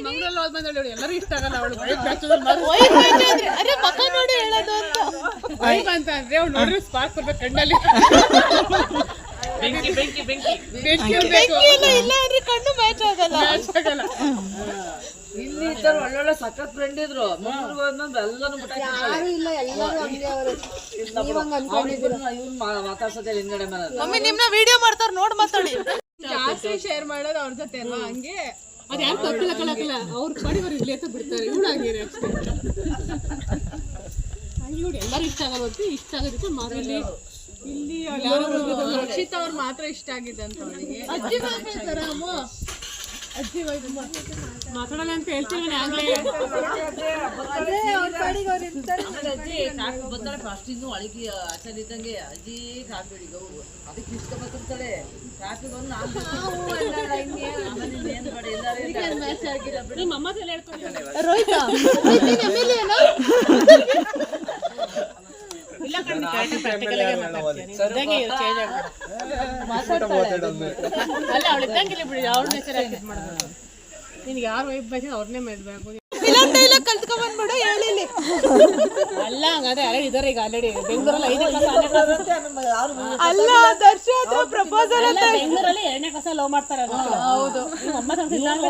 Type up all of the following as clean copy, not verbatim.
ಮಂಗಳೂರಲ್ಲಿ ಹೋದ್ ಬಂದಳು ಎಲ್ಲರೂ ಇಷ್ಟ ಆಗಲ್ಲ ಅವಳು ಅರೆ ಮಕ್ಕ ನೋಡಿ ಹೇಳೋದು ಅಂತ ವೈಬ್ ಅಂತ ಅಂದ್ರೆ ಅವ್ಳು ನೋಡ್ರಿ ಸ್ಪಾರ್ಕ್ ಬರ್ಬೇಕು ಕಣ್ಣಲ್ಲಿ ಬೆಂಕಿ ಬೆಂಕಿ ಬೆಂಕಿ ಬೆಂಕಿ ಇಲ್ಲ ಅಂದ್ರೆ ಕಣ್ಣು ಮ್ಯಾಚ್ ಆಗಲ್ಲ ಇಲ್ಲಿ ಇದ್ದರು ಒಳ್ಳೊಳ್ಳೆ ಸಖತ್ ಫ್ರೆಂಡ್ ಇದ್ರು ಎಲ್ಲರೂ ಮಾತಾಡ್ಸೋದೇ ಹಿಂದ್ಗಡೆ ಮೇಲೆ ಮಮ್ಮಿ ನಿಮ್ನ ವಿಡಿಯೋ ಮಾಡ್ತಾರ ನೋಡ್ ಮಾತಾಡಿ ಜಾಸ್ತಿ ಶೇರ್ ಮಾಡೋದು ಅವ್ರ ಜೊತೆ ಅಲ್ವಾ ಹಂಗೆ ಅದ್ ಯಾರು ತಪ್ಪಿಲ್ಲ ಕಳಕಲ್ಲ ಅವ್ರ ಕಡೆ ಅವ್ರು ಇಲ್ಲಿ ಅಂತ ಬಿಡ್ತಾರೆ ಇವಳು ಹಂಗೇನೆ ಅಷ್ಟೇ ಹಂಗೆ ಇವಳು ಎಲ್ಲರೂ ಇಷ್ಟ ಆಗೋದು ಇಷ್ಟ ಆಗೋದಕ್ಕೆ ಮಾಮೂಲಿ ಇಲ್ಲಿ ರಕ್ಷಿತಾ ಅವ್ರು ಮಾತ್ರ ಇಷ್ಟ ಆಗಿದೆ ಅಂತ ಅವಳಿಗೆ ಅಜ್ಜಿ ಮಾತಾಡ್ತಾರ ಅಮ್ಮ ಅಜ್ಜಿ ಮಾತಾಡಲ್ಲ ಅಂತ ಹೇಳ್ತೀನಿ ಆಗ್ಲೇ ಅಜ್ಜಿ ಕಾಫಿ ಬರ್ತಾಳೆ ಫಸ್ಟ್ ಇನ್ನು ಅಳಿಗೆ ಆಚಾರ ಇದ್ದಂಗೆ ಅಜ್ಜಿ ಕಾಫಿ ಹಿಡಿಗ ಅದಕ್ಕೆ ಇಷ್ಟ ಬರ್ತಿರ್ತಾಳೆ ಕಾಫಿ ಬಂದು ನಿಮ್ಮ ಅಮ್ಮ ತಲೆ ಹೇಳ್ಕೊಂಡು ರೋಹಿತ ಇಲ್ಲ ಅಲ್ಲ ಅವಳು ಇದ್ದಂಗಿಲ್ಲ ಬಿಡಿ ಅವ್ರ ನೇಚರ್ ಆಗಿ ಮಾಡ್ಬೇಕು ನಿನ್ಗೆ ಯಾರು ವೈಬ್ ಬೇಕು ಅವ್ರನ್ನೇ ಮೇಡ್ಬೇಕು ಕಲ್ತ್ಕೊಂಡ್ ಬಂದ್ಬಿಡು ಹೇಳಿಲಿ ಅಲ್ಲ ಹಂಗಾದ್ರೆ ಆಲ್ರೆಡಿ ಇದಾರೆ ಈಗ ಆಲ್ರೆಡಿ ಬೆಂಗಳೂರಲ್ಲಿ 5ನೇ ಕ್ಲಾಸ್ ಅಲ್ಲ ದರ್ಶ ಹತ್ರ ಪ್ರಪೋಸಲ್ ಅಂತ ಬೆಂಗಳೂರಲ್ಲಿ 2ನೇ ಕ್ಲಾಸ್ ಲವ್ ಮಾಡ್ತಾರೆ ಹೌದು ಅಮ್ಮ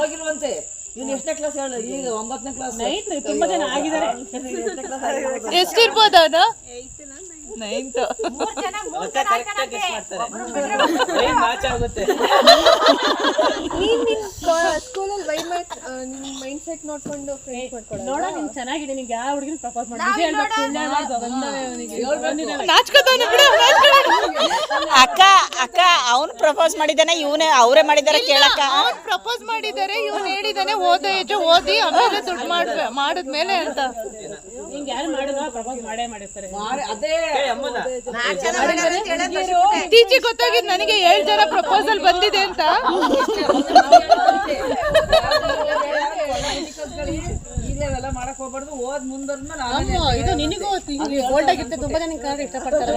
ಹೋಗಿಲ್ವಂತೆ ಇವ್ನು ಎಷ್ಟನೇ ಕ್ಲಾಸ್ ಹೇಳು ಈಗ 9ನೇ ಕ್ಲಾಸ್ ನೈಟ್ ತುಂಬಾ ಜನ ಆಗಿದ್ದಾರೆ ಎಷ್ಟಿರ್ಬೋದು ಅವನು 9th ಸ್ಕೂಲಲ್ಲಿ ಮೈಂಡ್ ಸೆಟ್ ನೋಡ್ಕೊಂಡು ಫ್ರೆಂಡ್ಸ್ ಮಾಡ್ಕೊಳ್ಳೋದು ನೋಡ ನೀನ್ ಚೆನ್ನಾಗಿದೆ ನಿಂಗೆ ಯಾವ ಹುಡುಗಿನ ಪ್ರಪೋಸ್ ಮಾಡಿ ಅಕ್ಕ ಅಕ್ಕ ಅವ್ನು ಪ್ರಪೋಸ್ ಮಾಡಿದಾನೆ ಇವನೇ ಅವರೇ ಮಾಡಿದಾರೆ ಕೇಳಕ್ಕ ಅವ್ನು ಪ್ರಪೋಸ್ ಮಾಡಿದ್ದಾರೆ ಇವ್ನು ಹೇಳಿದಾನೆ ಓದಿ ಆಮೇಲೆ ದುಡ್ಡು ಮಾಡಿದ್ಮೇಲೆ ಅಂತ ನಿಂಗೆ ಯಾರು ಮಾಡಿದ ಪ್ರಪೋಸ್ ಮಾಡೇ ಮಾಡಿರ್ತಾರೆ ಅದೇ ಇತ್ತೀಚೆಗೆ ಗೊತ್ತಾಗಿದ್ದು ನನಗೆ 7 ಜನ ಪ್ರಪೋಸಲ್ ಬಂದಿದೆ ಅಂತ ಇವೆಲ್ಲ ಮಾಡಕ್ ಹೋಗ್ಬಾರ್ದು ಓದ್ ಮುಂದ್ಮೇಲೆ ಇದು ನಿನಗೂ ಗೋಲ್ಡ್ ಆಗಿರುತ್ತೆ ತುಂಬಾ ಜನ ಇಷ್ಟಪಡ್ತಾರೆ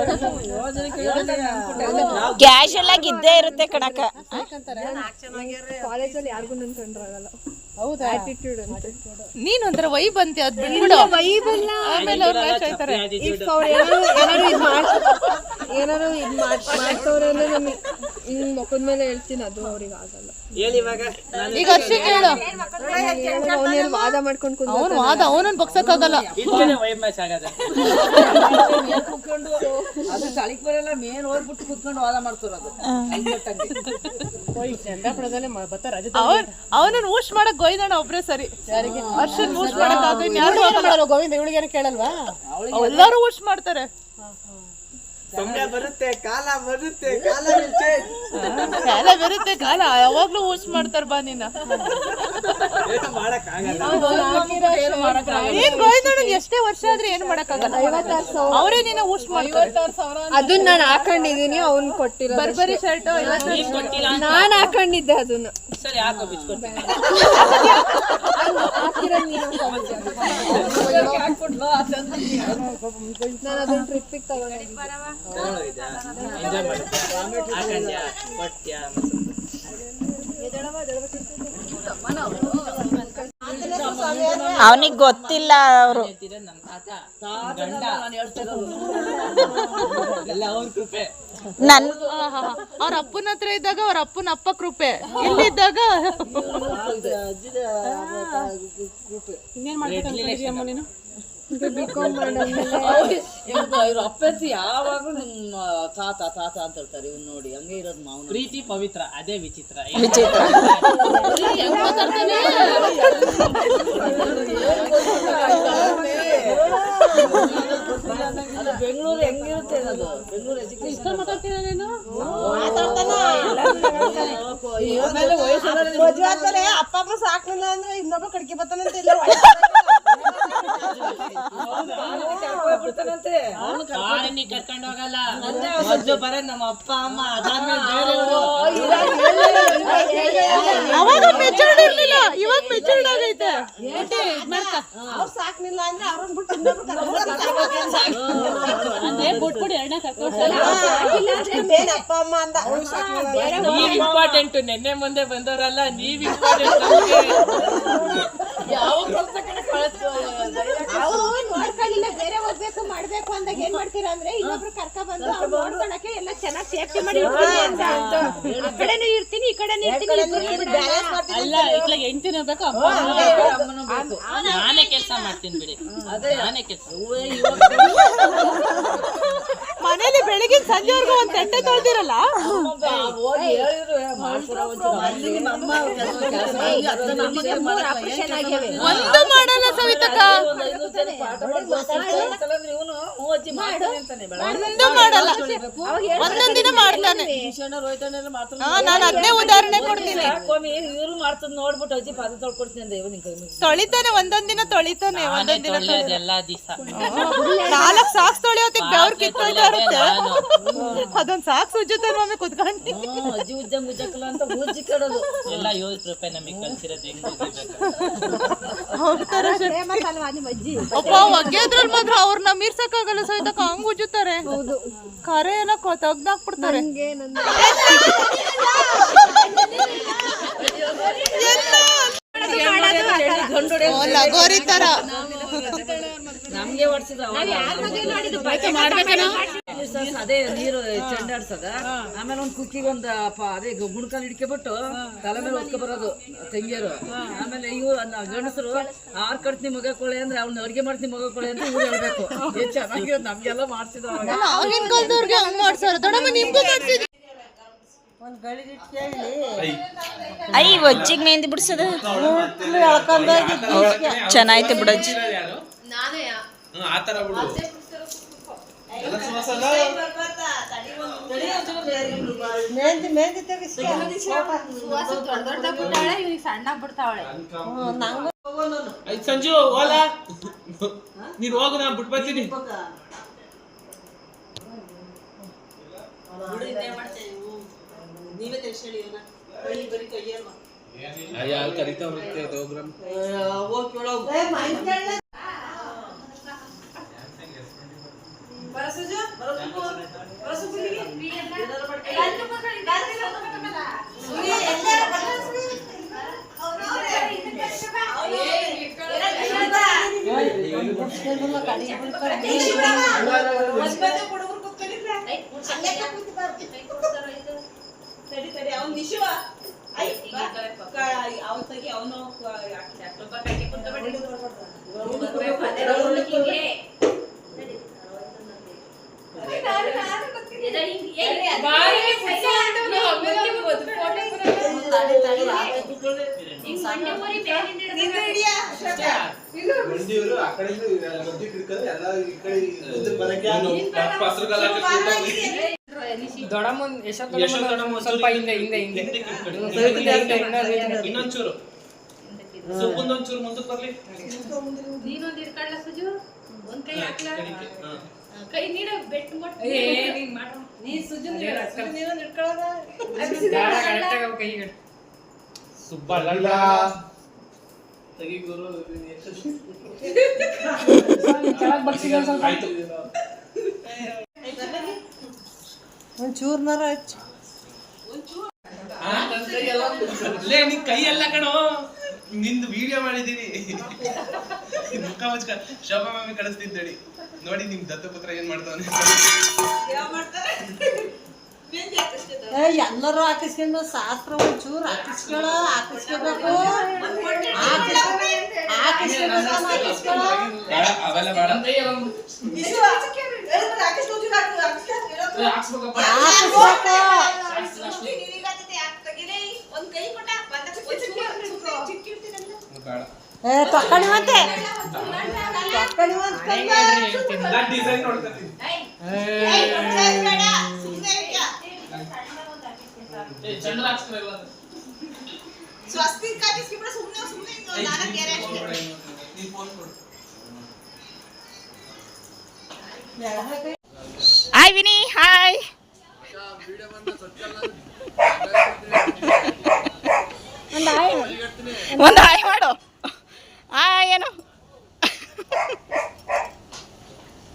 ಕ್ಯಾಶುಯಲ್ ಆಗಿ ಇದ್ದೇ ಇರುತ್ತೆ ಕಣಕ್ಕ ಕಾಲೇಜಲ್ಲಿ ಯಾರಿಗೂ ನನ್ ಕಂಡ್ರಾಗಲ್ಲ ಹೌದಾ ಆಟಿಟ್ಯೂಡ್ ಅಂತ ನೀನ್ ಒಂಥರ ವೈಬ್ ಅಂತೆ ಅದ್ ಬಿಟ್ಬಿಡು ಆಮೇಲೆ ಅವ್ರು ಮ್ಯಾಚ್ ಆಯ್ತಾರೆ ಏನಾರು ಇದ್ ಮಾಡ್ತವ್ರೆ ಅಂದ್ರೆ ನಮಗೆ ಹಿಂಗ್ ಮುಖದ ಮೇಲೆ ಹೇಳ್ತೀನಿ ಅದು ಅವ್ರಿಗೆ ಆಗಲ್ಲ ಈಗ ಅಷ್ಟೇ ಕೇಳು ಅವನೇನು ವಾದ ಮಾಡ್ಕೊಂಡು ಅವ್ನು ವಾದ ಅವನನ್ನ ಬಗ್ಸಕ್ಕಾಗಲ್ಲ ಕುತ್ಕೊಂಡು ಅದು ಚಳಿಕ್ ಬರಲ್ಲ ಮೇನ್ ಹೋಗ್ಬಿಟ್ಟು ಕುತ್ಕೊಂಡು ವಾದ ಮಾಡ್ತಿರೋದು ಅವನನ್ನ ಊಷ್ ಮಾಡಕ್ ಗೋಯ್ದಣ್ಣ ಒಬ್ರೇ ಸರಿ ಅರ್ಷನ್ ಊಷ್ ಮಾಡಕ್ ಯಾರು ಗೋವಿಂದ ಇವಳಿಗೆ ಕೇಳಲ್ವಾ ಎಲ್ಲರೂ ಊಷ್ ಮಾಡ್ತಾರೆ ಕಾಲ ಬರುತ್ತೆ ಕಾಲ ಯಾವಾಗ್ಲೂ ಊಷ್ ಮಾಡ್ತಾರ ಬಾ ನೀನ ಏನ್ ಗೋಯ್ದಣ್ಣ ಎಷ್ಟೇ ವರ್ಷ ಆದ್ರೆ ಏನ್ ಮಾಡಕ್ಕಾಗಲ್ಲ ಅವರೇ ನೀನ ಊಷ್ ಮಾಡ್ತಾರೆ ಅದನ್ನ ನಾನು ಹಾಕೊಂಡಿದೀನಿ ಅವ್ನ್ ಕೊಟ್ಟಿರೋ ಬರ್ಬರಿ ಶರ್ಟ್ ನಾನ್ ಹಾಕೊಂಡಿದ್ದೆ ಅದನ್ನ ನಾನು ಅದನ್ನ ಟ್ರಿಪ್ಪಿಗೆ ತಗೊಂಡಿದ್ದೆ ಅವನಿಗೆ ಗೊತ್ತಿಲ್ಲ ಅವರು ಅವ್ರ ಅಪ್ಪನ ಹತ್ರ ಇದ್ದಾಗ ಅವ್ರ ಅಪ್ಪನ ಅಪ್ಪ ಕೃಪೆ ಇಲ್ಲಿದ್ದಾಗ ಇನ್ನೇನ್ ಮಾಡ್ಬೇಕಂತ ನೀನು ಬಿಕಾಮ್ ಇವ್ರ ಅಪ್ಪತ್ತಿ ಯಾವಾಗ್ಲೂ ನಿಮ್ಮ ತಾತ ತಾತ ಅಂತ ಹೇಳ್ತಾರೆ ಇವ್ನು ನೋಡಿ ಹಂಗೆ ಇರೋದು ಮಾವನ ಪ್ರೀತಿ ಪವಿತ್ರ ಅದೇ ವಿಚಿತ್ರ ಅದು ಬೆಂಗಳೂರು ಹೆಂಗಿರುತ್ತೆ ಅದು ಬೆಂಗಳೂರು ಎಜುಕೇಶನ್ ಅಪ್ಪ ಅಮ್ಮ ಸಾಕ್ಲಿಲ್ಲ ಅಂದ್ರೆ ಇನ್ನೊಬ್ಬ ಕಡ್ಕೆ ಬರ್ತಾನಂತ ಕರ್ಕೊಂಡು ಹೋಗಲ್ಲ ಮೊದ್ಲು ಬರೋದ್ ನಮ್ಮ ಅಪ್ಪ ಅಮ್ಮ ಅದಾದ್ಮೇಲೆ ಅವಾಗ ಮೆಚೂರ್ಡ್ ಇರ್ಲಿಲ್ಲ, ಇವಾಗ ಮೆಚೂರ್ಡ್ ಆಗೈತೆ. ಸಾಕ್ನಿಲ್ಲ ಅಂದ್ರೆ ಅವ್ರನ್ನ ಬಿಟ್ಟು ಇನ್ನೊಬ್ರು ಅಪ್ಪ ಅಮ್ಮ ಅಂದ ನೀವ್ ಇಂಪಾರ್ಟೆಂಟ್, ನೆನ್ನೆ ಮುಂದೆ ಬಂದವರಲ್ಲ ನೀವ್ ಇಂಪಾರ್ಟೆಂಟ್. ಯಾವ ನೋಡ್ಕೊಳ್ಳಿಲ್ಲ, ಬೇರೆ ಹೋಗ್ಬೇಕು ಮಾಡ್ಬೇಕು ಅಂದಾಗ ಏನ್ ಮಾಡ್ತೀರಾ ಅಂದ್ರೆ ಇನ್ನೊಬ್ರು ಕರ್ಕ ಬಂದು ಅವ್ರು ನೋಡ್ಕೊಳಕ್ಕೆ ಎಲ್ಲ ಚೆನ್ನಾಗಿ ಸೇಫ್ಟಿ ಮಾಡಿ ಅಂತ ಆ ಕಡೆನೂ ಇರ್ತೀನಿ ಈ ಕಡೆನೂ ಇರ್ತೀನಿ. ಅಲ್ಲ ಇಟ್ಲಾಗ ಹೆಂಡ್ತಿನ ಬೇಕು, ನಾನೇ ಕೆಲಸ ಮಾಡ್ತೀನಿ ಬಿಡಿ, ನಾನೇ ಕೆಲಸ. ಮನೇಲಿ ಬೆಳಗಿನ ಸಂಜೆವರೆಗೂ ಒಂದ್ ತಟ್ಟೆ ತೊಳ್ದಿರಲ್ಲ. ಹೋಗಿ ಹೇಳಿದ್ರು ಒಂದು ಮಾಡಲ್ಲ ಸವಿತಕ್ಕ, ಒಂದು ಮಾಡಲ್ಲ, ಒಂದೊಂದ್ ದಿನ ಮಾಡ್ತಾನೆ. ನಾನು ಅದನ್ನೇ ಉದಾಹರಣೆ ಕೊಡ್ತೀನಿ. ಇವ್ರು ಮಾಡ್ತದ ನೋಡ್ಬಿಟ್ಟು ಅಜ್ಜಿ ಪಾದ ತೊಳ್ಕೊಡ್ತೀನಿ ಅಂದ್ರೆ ತೊಳಿತಾನೆ, ಒಂದೊಂದ್ ದಿನ ತೊಳಿತಾನೆ, ಒಂದೊಂದ್ ದಿನ ಎಲ್ಲಾ ದಿವಸ 4 ಸಾಕ್ಸ್ ತೊಳಿಯೋತಿಗ್ ಬೆವ್ರು ಕಿತ್ಕೊಳ್ತಾ ಇರುತ್ತೆ. ಅದೊಂದ್ ಸಾಕ್ಸ್ ಉಜ್ಜುತ್ತಾನೆ ಮಮ್ಮಿ ಕುತ್ಕೊಂಡು. ಅಜ್ಜಿ ಉಜ್ಜಕ್ಕಲ್ಲ ಅಂತ ಉಜ್ಜಿ ಕೆಡೋದು ಎಲ್ಲ 7 ರೂಪಾಯಿ ನಮಗೆ ಕಲ್ಸಿರೋದು ಹೆಂಗ್ ಅಪ್ಪ ಒಗ್ಗೆದ್ರಲ್ಲಿ ಮಾತ್ರ ಅವ್ರನ್ನ ಮೀರ್ಸಕ್ಕಾಗಲ್ಲ ಸಹಿತಕ್ಕ, ಹಂಗ್ ಉಜ್ಜುತ್ತಾರೆ. ಕರೆ ಎಲ್ಲ ತೆಗ್ದಾಕ್ಬಿಡ್ತಾರೆ. ಲಗೋರಿ ತರ ನಮ್ಗೆ ಹೊಡ್ಸಿದ ಅದೇ ನೀರು ಚೆಂಡಾಡ್ಸದ. ಆಮೇಲೆ ಒಂದ್ ಕುಕ್ಕಿಗೆ ಒಂದ್ ಅದೇ ಗುಣಕಾಲ್ ಹಿಡ್ಕೊಬಿಟ್ಟು ತಲೆ ಮೇಲೆ ಹೊತ್ಕೊ ಬರೋದು ತಂಗಿಯರು. ಆಮೇಲೆ ಇವ್ರು ಗಂಡಸರು 6 ಕಟ್ತೀನಿ ಮಗ ಕೊಳೆ ಅಂದ್ರೆ ಅವ್ನ ಅಡ್ಗೆ ಮಾಡ್ತೀನಿ ಮಗ ಕೊಳೆ ಅಂತ ಇವ್ರು ಹೇಳ್ಬೇಕು. ಚೆನ್ನಾಗಿರೋದು ನಮ್ಗೆಲ್ಲ ಮಾಡ್ಸಿದ್ರು. ಆಗಿನ ಕಾಲದವ್ರಿಗೆ ಹಂಗ್ ಮಾಡ್ಸಾರ. ದೊಡ್ಡಮ್ಮ ನಿಮ್ಗೂ ಮಾಡ್ಸಿದ್ವಿ. ಐ ಒಜ್ಜಿಗೆ ಮೆಹಂದಿ ಬಿಡ್ಸೋದು ಚೆನ್ನಾಯ್ತು ಬಿಡಜ್ಜಿ. ಸಂಜು ಓಲ ನೀನ್ ಹೋಗು, ನಾ ಬಿಟ್ಟು ಬರ್ತೀನಿ. ಕರಿತಾ ಹೋಗುತ್ತೆ ಸ್ವಲ್ಪ ಹಿಂದೆ ಇನ್ನೊಂಚೂರು ಸುಬ್ಬಂದೊಂಚೂರು ಮುಂದಕ್ಕೆ ಬರ್ಲಿ. ನೀನೊಂದು ಇರ್ಕೊಳ್ಳ ಸುಜು, ಒಂದ್ ಕೈ ಹಾಕ್ಲಾ, ಕೈ ನೀಡ ಬೆಟ್ಟು ಕೊಟ್ಟು ನೀ ಸುಜು ಸುಬ್ಬಲ್ಲ ತೆಗಿ ಗುರು. ಒಂಚೂರ್ನಾರ ಹಚ್ಚ. ನಿನ್ ಕೈ ಎಲ್ಲ ಕಣೋ, ನಿಂದು ವಿಡಿಯೋ ಮಾಡಿದೀನಿ. ಮುಖ ಮುಚ್ಕ ಶೋಭಾ ಮಾಮಿ ಕಳಿಸ್ತಿದ್ದಡಿ ನೋಡಿ ನಿಮ್ ದತ್ತಪುತ್ರ ಏನ್ ಮಾಡ್ತಾನೆ. ಎಲ್ಲರೂ ಹಾಕಿಸ್ಕೊಂಡು ಶಾಸ್ತ್ರ ಒಂಚೂರು ಹಾಕಿಸ್ಕೋಬೇಕು. ಅವೆಲ್ಲ ಬೇಡ. ಡಿಸೈನ್ ನೋಡ್ತೀನಿ. Hi Vini, hi. ಒಂದು ಹಾಯ್ ಮಾಡು. ಏನು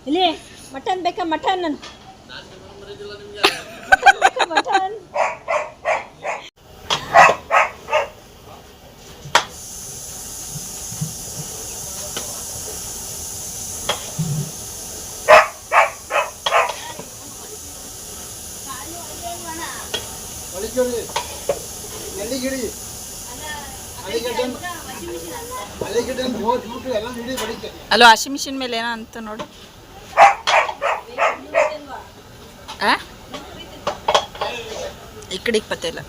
ಇಲ್ಲಿ ಮಟನ್ ಬೇಕಾ? ಮಟನ್ ಮಟನ್ ಅಲ್ಲೋ ವಾಷಿಂಗ್ ಮಿಷಿನ್ ಮೇಲೆ ಏನೋ ಅಂತ ನೋಡು. ಈ ಕಡೆ 20 ಇಲ್ಲ.